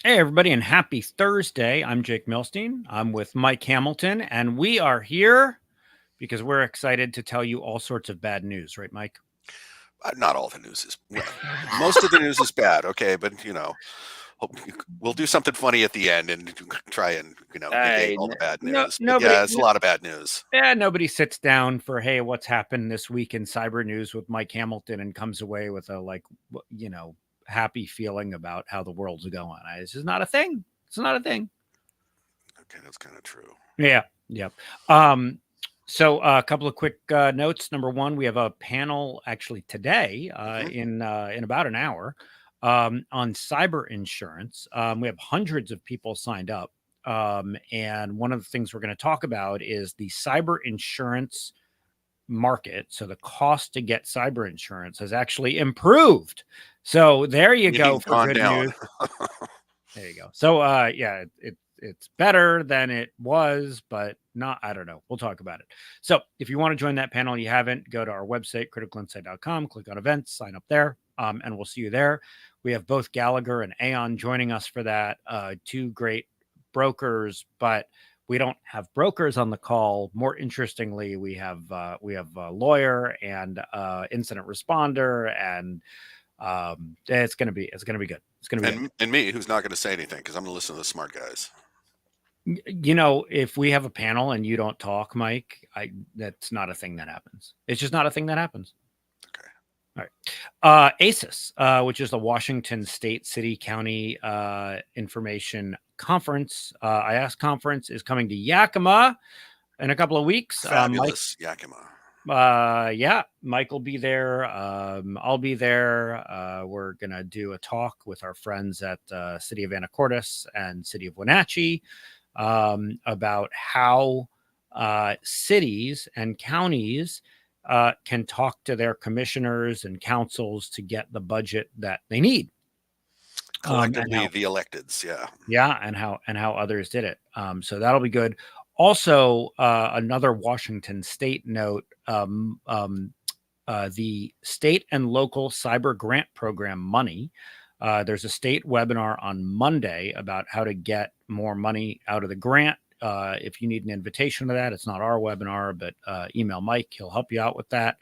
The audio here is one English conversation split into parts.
Hey, everybody, and happy Thursday. I'm Jake Milstein. I'm with Mike Hamilton, and we are here because we're excited to tell you all sorts of bad news, right, Mike? Not all the news is well, most of the news is bad. Okay, but we'll do something funny at the end and try and negate I all the bad no news. But nobody yeah, it's a lot of bad news. yeah, nobody sits down for hey, what's happened this week in cyber news with Mike Hamilton and comes away with a happy feeling about how the world's going. It's just not a thing. It's not a thing. Okay, that's kind of true. Yeah, yeah. Um, so a couple of quick notes. Number one, we have a panel actually today Hmm. in about an hour on cyber insurance. We have hundreds of people signed up, and one of the things we're going to talk about is the cyber insurance market. So the cost to get cyber insurance has actually improved. So there you go Meaning for gone good down. news. There you go. So yeah, it's better than it was, but not, I don't know. We'll talk about it. So if you want to join that panel, you haven't, go to our website, criticalinsight.com, click on events, sign up there, and we'll see you there. We have both Gallagher and Aon joining us for that. Two great brokers, but we don't have brokers on the call. More interestingly, we have a lawyer and incident responder, and it's gonna be good. It's gonna be good. And me, who's not going to say anything because I'm going to listen to the smart guys. If we have a panel and you don't talk, Mike, that's not a thing that happens. It's just not a thing that happens. Okay. All right. ACES, which is the Washington State City County Information Conference, IAS conference, is coming to Yakima in a couple of weeks. Mike, Fabulous Yakima. yeah, Mike will be there. I'll be there. We're gonna do a talk with our friends at City of Anacortes and City of Wenatchee about how cities and counties can talk to their commissioners and councils to get the budget that they need. And Collectively, how, the electeds. Yeah. yeah, and how others did it. So that'll be good. Also, another Washington State note: the state and local cyber grant program money. There's a state webinar on Monday about how to get more money out of the grant. If you need an invitation to that, it's not our webinar, but email Mike. He'll help you out with that.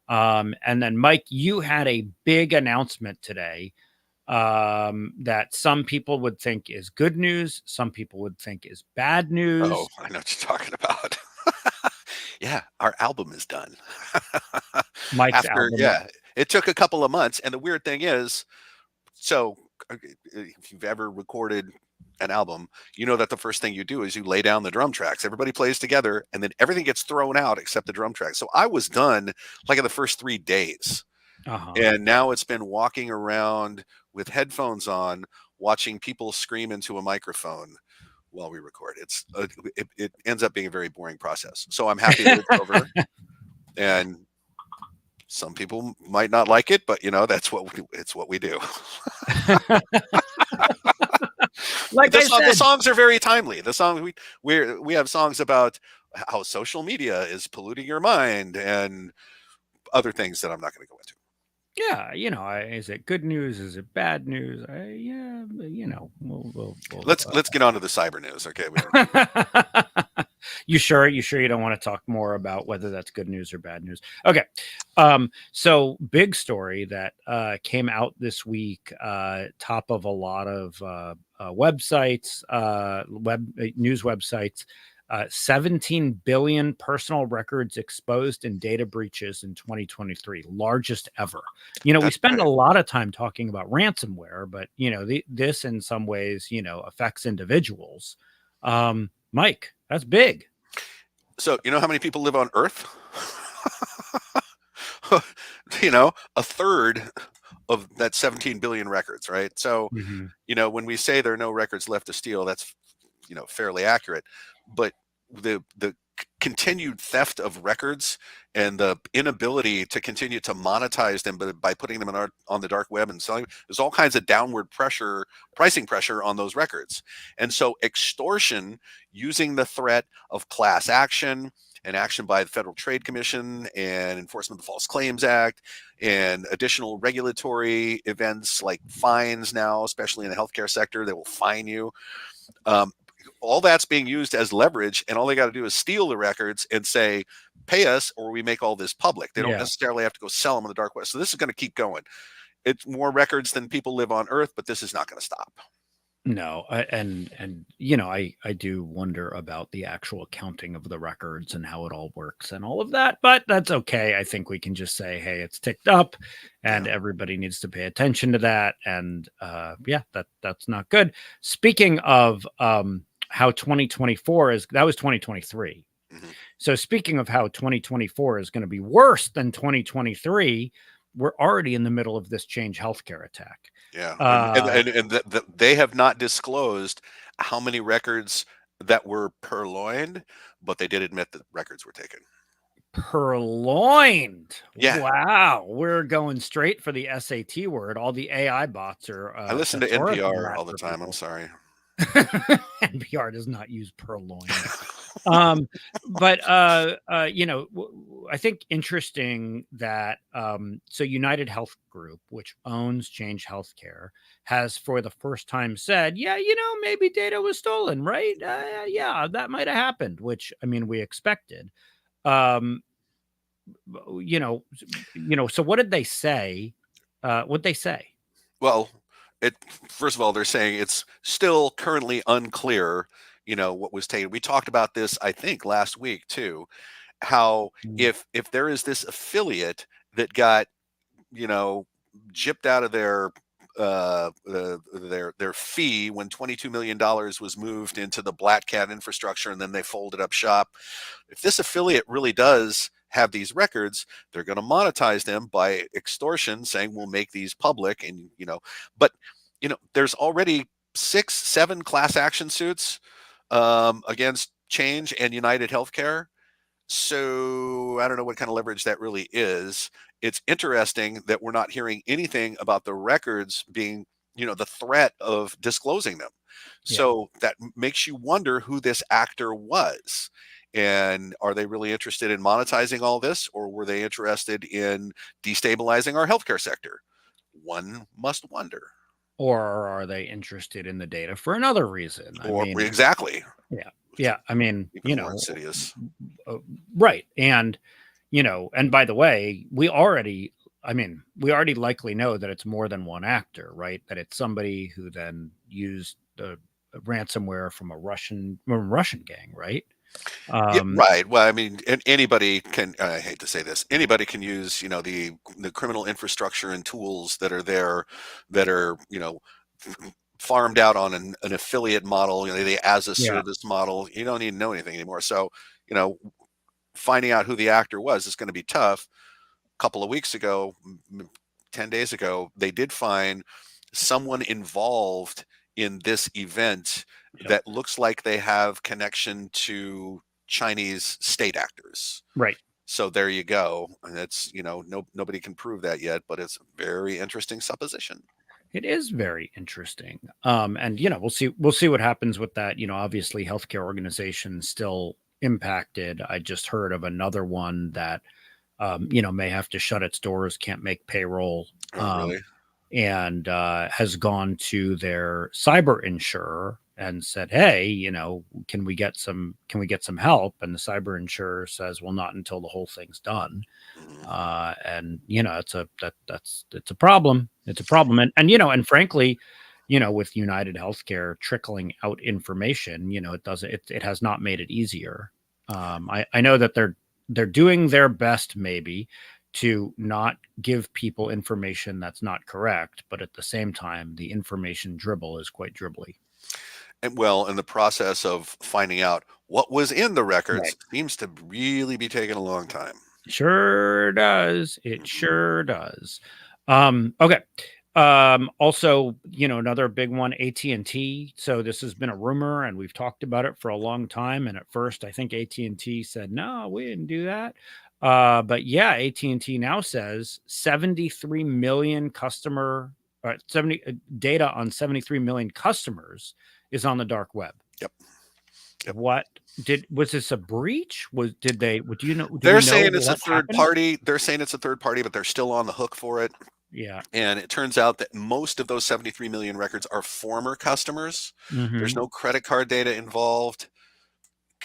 And then, Mike, you had a big announcement today that some people would think is good news, some people would think is bad Oh, news. I know what you're talking about. Yeah, our album is done. Mike's After, album. yeah, it took a couple of months. And the weird thing is, so if you've ever recorded an album, you know that the first thing you do is you lay down the drum tracks. Everybody plays together, and then everything gets thrown out except the drum tracks. So I was done like in the first 3 days. Uh-huh. And now it's been walking around with headphones on, watching people scream into a microphone while we record. It ends up being a very boring process. So I'm happy that it's over. And some people might not like it, but it's what we do. Like I The said, songs are very timely. The song we have songs about how social media is polluting your mind and other things that I'm not going to go into. yeah, is it good news? Is it bad news? Yeah, Let's get on to the cyber news. Okay, we don't. you sure? You sure you don't want to talk more about whether that's good news or bad news? Okay. So big story that came out this week, top of a lot of websites, web news websites. 17 billion personal records exposed in data breaches in 2023, largest ever. We That's spend a right. lot of time talking about ransomware, but this in some ways, affects individuals. Mike, that's big. So you know how many people live on Earth? A third of that 17 billion records, right? So, Mhm. when we say there are no records left to steal, that's fairly accurate. But the continued theft of records and the inability to continue to monetize them by putting them on the dark web and selling, there's all kinds of downward pricing pressure on those records. And so extortion, using the threat of class action and action by the Federal Trade Commission and enforcement of the False Claims Act and additional regulatory events like fines now, especially in the healthcare sector, that will fine you. All that's being used as leverage, and all they got to do is steal the records and say, pay us or we make all this public. They don't necessarily have to go sell them on the dark web. So this is going to keep going. It's more records than people live on Earth, but this is not going to stop. No, and you know, I do wonder about the actual counting of the records and how it all works and all of that, but that's okay. I think we can just say, hey, it's ticked up, and everybody needs to pay attention to that. And yeah, that's not good. Speaking of how 2024 is, that was 2023. So speaking of how 2024 is going to be worse than 2023, we're already in the middle of this Change Healthcare attack. Yeah, and they have not disclosed how many records that were purloined, but they did admit that records were taken. Purloined. Yeah. Wow, we're going straight for the SAT word. All the AI bots are. I listen to NPR all the time. I'm sorry. NPR does not use purloined. But you know, I think interesting that so United Health Group, which owns Change Healthcare, has for the first time said, yeah, you know, maybe data was stolen, right? Yeah, that might have happened, which I mean, we expected. You know, so what did they say? What'd they say? Well, first of all, they're saying it's still currently unclear, you know, what was taken. We talked about this, I think, last week too, how if there is this affiliate that got, you know, gypped out of their fee when $22 million was moved into the Black Cat infrastructure and then they folded up shop. If this affiliate really does have these records, they're going to monetize them by extortion, saying we'll make these public. And, you know, but, you know, there's already 6-7 class action suits against Change and United Healthcare. So I don't know what kind of leverage that really is. It's interesting that we're not hearing anything about the records being, you know, the threat of disclosing them. Yeah. So that makes you wonder who this actor was. And are they really interested in monetizing all this, or were they interested in destabilizing our healthcare sector? One must wonder. Or are they interested in the data for another reason? I mean, exactly. Yeah. Yeah. I mean, even you more know, insidious. Right. And, you know, and by the way, we already likely know that it's more than one actor, right? That it's somebody who then used the ransomware from a Russian gang, right? Yeah, right. Well, I mean, anybody can. I hate to say this. Anybody can use, you know, the criminal infrastructure and tools that are there, that are, you know, farmed out on an affiliate model, you know, the as a service model. You don't need to know anything anymore. So, you know, finding out who the actor was is going to be tough. A couple of weeks ago, 10 days ago, they did find someone involved in this event that looks like they have connection to Chinese state actors. Right. So there you go. And that's, you know, nobody can prove that yet, but it's a very interesting supposition. It is very interesting. And you know, we'll see what happens with that. You know, obviously healthcare organizations still impacted. I just heard of another one that you know, may have to shut its doors, can't make payroll. Really? And has gone to their cyber insurer and said, hey, you know, can we get some help? And the cyber insurer says, well, not until the whole thing's done. And you know, it's a problem. It's a problem. And you know, and frankly, you know, with United Healthcare trickling out information, you know, it has not made it easier. I know that they're doing their best maybe to not give people information that's not correct, but at the same time, the information dribble is quite dribbly. And well, in the process of finding out what was in the records seems to really be taking a long time. Sure does. It sure does. Okay. Also, you know, another big one, AT&T. So this has been a rumor and we've talked about it for a long time. And at first I think AT&T said, no, we didn't do that. But yeah, AT&T now says 73 million data on 73 million customers is on the dark web. Yep. Yep. Was this a breach? Do you know? Do we They're know saying it's a what third happened? party. They're saying it's a third party, but they're still on the hook for it. Yeah. And it turns out that most of those 73 million records are former customers. There's Hmm. no credit card data involved.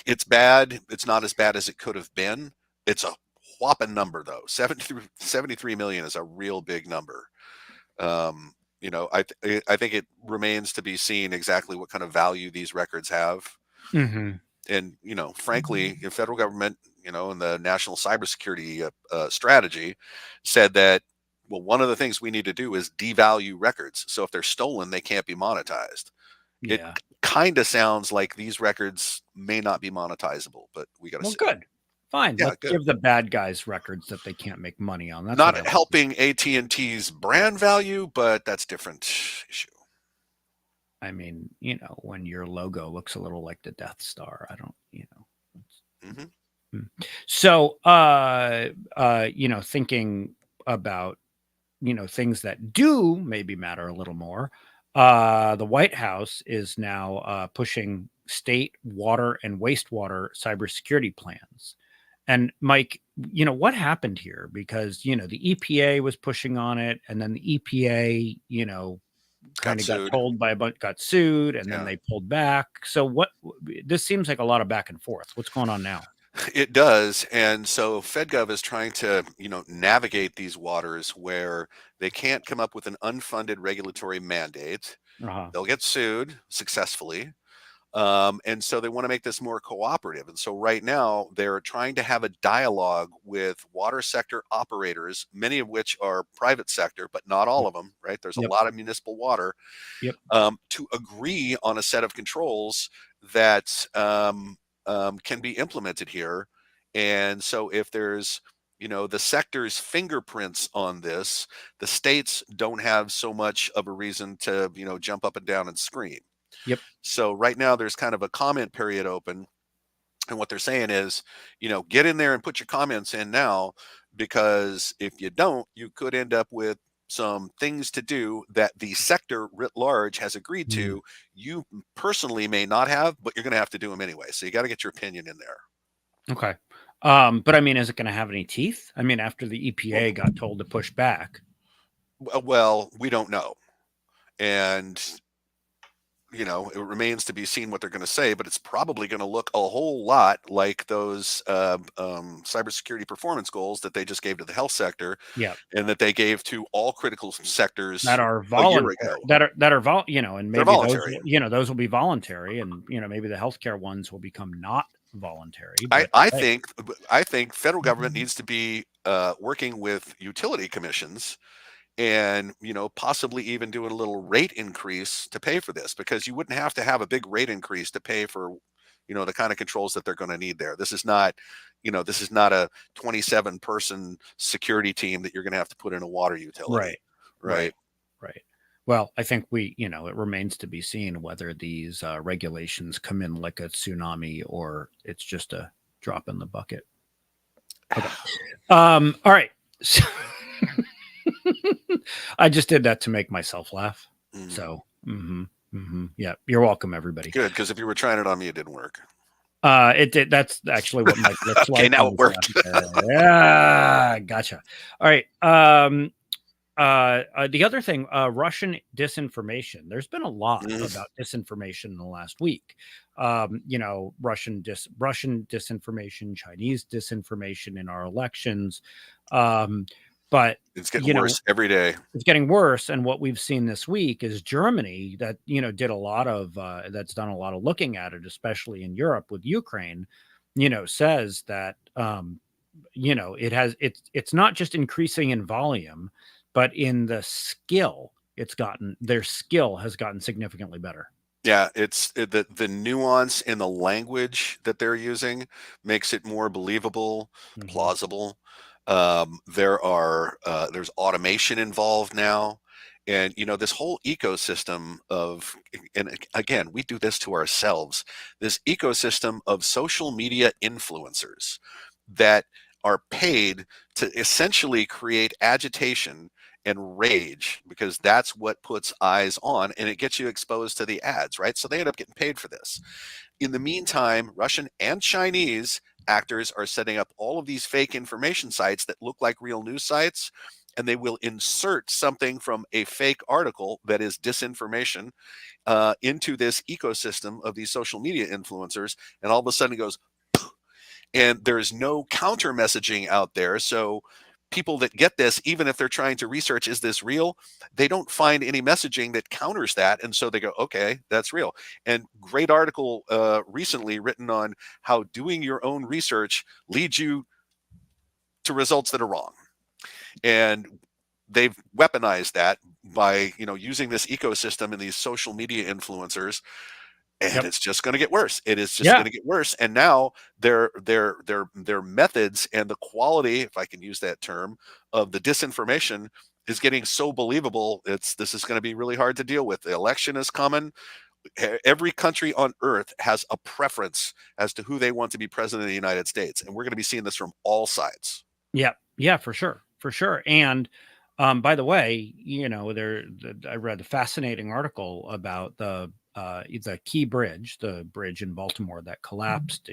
It's bad. It's not as bad as it could have been. It's a whopping number, though. 73 million is a real big number. I think it remains to be seen exactly what kind of value these records have. Hmm. And frankly, the federal government, and the national cybersecurity strategy said that, well, one of the things we need to do is devalue records. So if they're stolen, they can't be monetized. It Yeah. kind of sounds like these records may not be monetizable, but we got to Well, see. good. Fine. Yeah, Let's good. give the bad guys records that they can't make money on. That's what I Not like. helping AT&T's brand value, but that's different issue. I mean, when your logo looks a little like the Death Star, I don't, Mm-hmm. So, thinking about, things that do maybe matter a little more, the White House is now pushing state water and wastewater cybersecurity plans. And Mike, what happened here? Because, the EPA was pushing on it, and then the EPA, kind Got of got sued. told by a bunch, got sued, and then Yeah. they pulled back. So this seems like a lot of back and forth. What's going on now? It does. And so FedGov is trying to, navigate these waters where they can't come up with an unfunded regulatory mandate. Uh-huh. They'll get sued successfully. And so they want to make this more cooperative. And so right now they're trying to have a dialogue with water sector operators, many of which are private sector, but not all Yep. of them, right? There's a Yep. lot of municipal water, Yep. to agree on a set of controls that can be implemented here. And so if there's the sector's fingerprints on this, the states don't have so much of a reason to jump up and down and scream. Yep. So right now there's kind of a comment period open, and what they're saying is, get in there and put your comments in now, because if you don't, you could end up with some things to do that the sector writ large has agreed Mm. to. You personally may not have, but you're going to have to do them anyway. So you got to get your opinion in there. Okay. But I mean, is it going to have any teeth? I mean, after the EPA got told to push back. Well, we don't know. And it remains to be seen what they're going to say, but it's probably going to look a whole lot like those cybersecurity performance goals that they just gave to the health sector, Yeah. and that they gave to all critical sectors That are a year voluntary, ago. and They're maybe voluntary. those will be voluntary, and maybe the healthcare ones will become not voluntary. I, But I hey, think federal government needs to be working with utility commissions, and possibly even doing a little rate increase to pay for this, because you wouldn't have to have a big rate increase to pay for the kind of controls that they're going to need there. This is not a 27 person security team that you're going to have to put in a water utility. Right. right. Well, I think it remains to be seen whether these regulations come in like a tsunami or it's just a drop in the bucket. Okay. All right. So I just did that to make myself laugh. Mm. So, yeah, you're welcome, everybody. Good, because if you were trying it on me, it didn't work. It did. That's actually what Mike looks like. Okay, now it worked. Yeah, gotcha. All right. The other thing, Russian disinformation. There's been a lot about disinformation in the last week. Russian disinformation, Chinese disinformation in our elections. But it's getting worse every day. It's getting worse. And what we've seen this week is Germany that, did a lot of, that's done a lot of looking at it, especially in Europe with Ukraine, says that, it's not just increasing in volume, but in the skill their skill has gotten significantly better. Yeah, it's the nuance in the language that they're using makes it more believable, plausible. There's automation involved now, and this whole ecosystem of, and again, we do this to ourselves, this ecosystem of social media influencers that are paid to essentially create agitation and rage, because that's what puts eyes on, and it gets you exposed to the ads, right? So they end up getting paid for this. In the meantime, Russian and Chinese actors are setting up all of these fake information sites that look like real news sites, and they will insert something from a fake article that is disinformation into this ecosystem of these social media influencers, and all of a sudden it goes, and there's no counter messaging out there. So people that get this, even if they're trying to research, is this real? They don't find any messaging that counters that. And so they go, okay, that's real. And great article recently written on how doing your own research leads you to results that are wrong. And they've weaponized that by, using this ecosystem and these social media influencers, and it's just going to get worse. It is just going to get worse. And now their methods and the quality, if I can use that term, of the disinformation is getting so believable. This is going to be really hard to deal with. The election is coming. Every country on earth has a preference as to who they want to be president of the United States, and we're going to be seeing this from all sides. Yeah, for sure. And by the way, I read a fascinating article about the Key Bridge, the bridge in Baltimore that collapsed.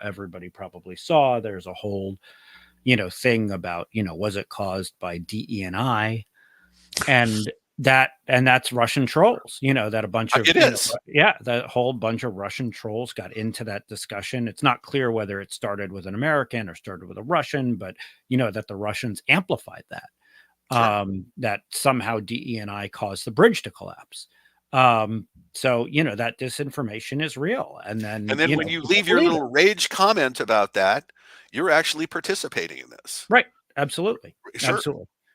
Everybody probably saw. There's a whole, thing about, was it caused by DE&I, and that's Russian trolls. That a bunch of It is. That whole bunch of Russian trolls got into that discussion. It's not clear whether it started with an American or started with a Russian, but that the Russians amplified that. That somehow DE&I caused the bridge to collapse. So that disinformation is real, and then when you leave your little rage comment about that, you're actually participating in this, right? Absolutely. Sure.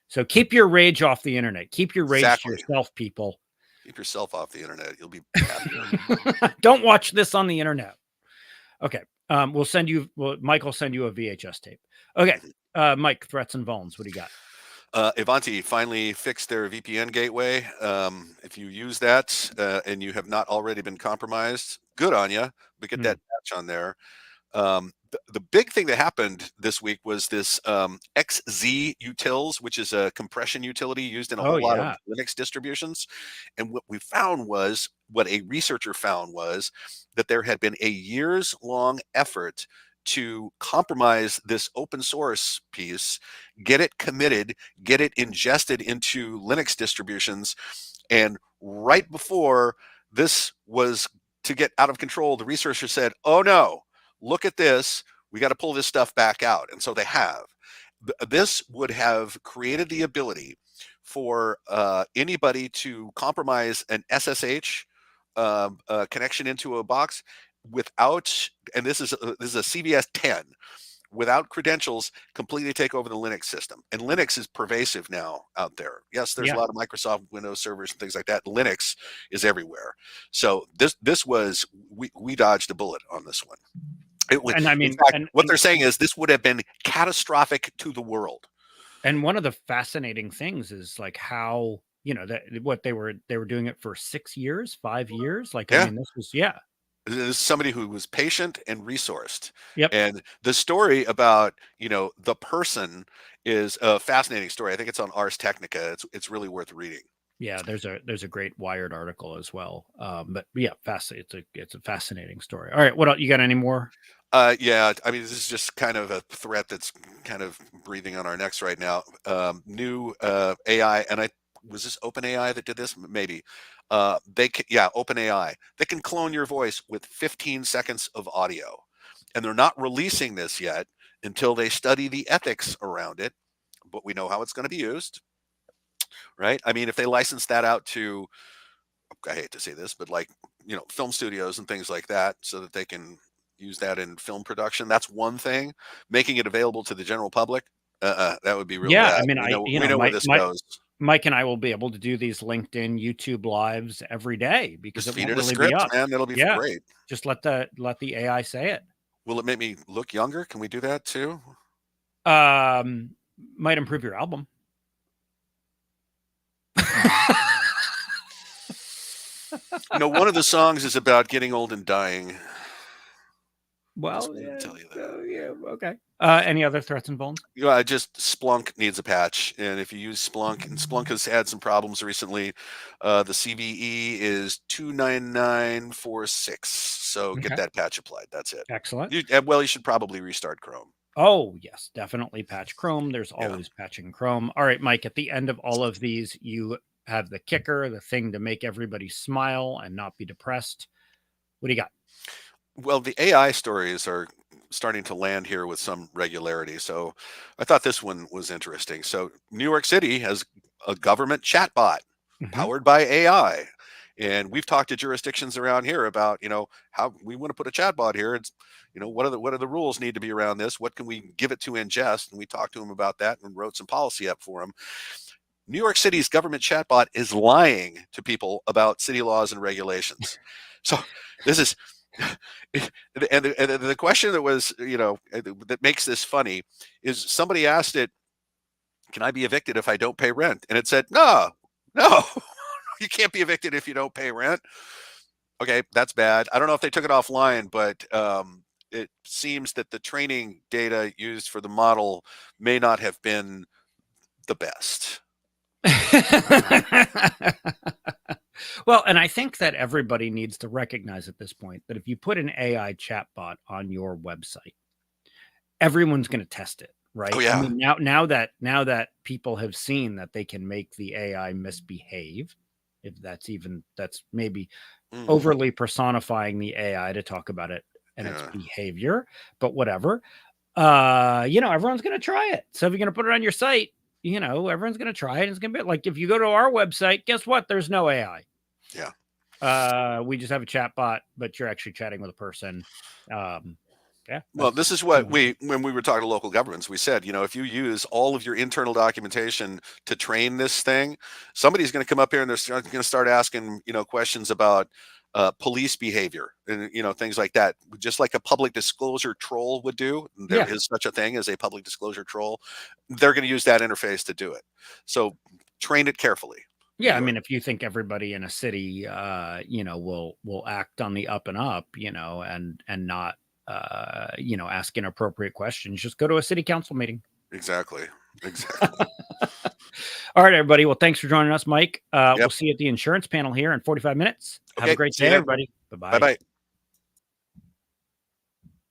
So keep your rage off the internet. Keep your rage to yourself, people. Keep yourself off the internet. You'll be happier. Don't watch this on the internet. Okay. Mike will send you a VHS tape. Okay. Mike, threats and vulns. What do you got? Ivanti finally fixed their VPN gateway. If you use that and you have not already been compromised, good on you. But get that patch on there. The big thing that happened this week was this XZ Utils, which is a compression utility used in a whole lot of Linux distributions. And what a researcher found was that there had been a years-long effort to compromise this open source piece, get it committed, get it ingested into Linux distributions. And right before this was to get out of control, the researcher said, oh no, look at this. We got to pull this stuff back out. And so they have. This would have created the ability for anybody to compromise an SSH connection into a box without, and this is a CVS 10, without credentials, completely take over the Linux system. And Linux is pervasive now out there. Yes, there's a lot of Microsoft Windows servers and things like that. Linux is everywhere. So this was, we dodged a bullet on this one. And I mean, in fact, what they're saying is this would have been catastrophic to the world. And one of the fascinating things is like how, that what they were doing it for 6 years, 5 years. Like, I mean, this was, This is somebody who was patient and resourced. Yep. And the story about, the person is a fascinating story. I think it's on Ars Technica. It's really worth reading. Yeah, there's a great Wired article as well. But yeah, it's a fascinating story. All right, what else? You got any more? Yeah, I mean, this is just kind of a threat that's kind of breathing on our necks right now. New AI, and was this OpenAI that did this? Maybe. OpenAI. They can clone your voice with 15 seconds of audio, and they're not releasing this yet until they study the ethics around it. But we know how it's going to be used, right? I mean, if they license that out to, I hate to say this, but like film studios and things like that, so that they can use that in film production, that's one thing. Making it available to the general public, that would be really bad. I mean, we know where this goes. Mike and I will be able to do these LinkedIn, YouTube lives every day because just it feed won't it a really script, be up. man. That'll be great. Just let the AI say it. Will it make me look younger? Can we do that too? Might improve your album. One of the songs is about getting old and dying. Well, Just yeah, tell you that. yeah, okay. Any other threats and vulns? Just Splunk needs a patch, and if you use Splunk, and Splunk has had some problems recently, the CVE is 29946. So get Okay, that patch applied. That's it. excellent. You should probably restart Chrome. Oh, yes, definitely patch Chrome. There's Yeah. always patching Chrome. All right, Mike, at the end of all of these, you have the kicker, the thing to make everybody smile and not be depressed. What do you got? Well, the AI stories are starting to land here with some regularity. So I thought this one was interesting. So New York City has a government chatbot Mhm. powered by AI. And we've talked to jurisdictions around here about, how we want to put a chatbot here. It's, what are the rules need to be around this? What can we give it to ingest? And we talked to them about that and wrote some policy up for them. New York City's government chatbot is lying to people about city laws and regulations. So this is, and the question that was, that makes this funny is somebody asked it, can I be evicted if I don't pay rent? And it said, no, you can't be evicted if you don't pay rent. Okay, that's bad. I don't know if they took it offline, but it seems that the training data used for the model may not have been the best. Well, and I think that everybody needs to recognize at this point that if you put an AI chatbot on your website, everyone's going to test it, right? Oh I yeah. mean, now that people have seen that they can make the AI misbehave, if that's maybe overly personifying the AI to talk about it and its behavior, but whatever. Everyone's going to try it. So if you're going to put it on your site, everyone's going to try it. It's going to be like if you go to our website, guess what? There's no AI. Yeah. We just have a chat bot, but you're actually chatting with a person. Yeah. Well, this is what when we were talking to local governments, we said, if you use all of your internal documentation to train this thing, somebody's going to come up here and they're going to start asking, questions about police behavior and, things like that, just like a public disclosure troll would do. There is such a thing as a public disclosure troll. They're going to use that interface to do it. So train it carefully. Yeah, I mean, if you think everybody in a city, will act on the up and up, and not, ask inappropriate questions, just go to a city council meeting. Exactly. All right, everybody. Well, thanks for joining us, Mike. We'll see you at the insurance panel here in 45 minutes. Have a great day, everybody. Bye-bye. Bye-bye.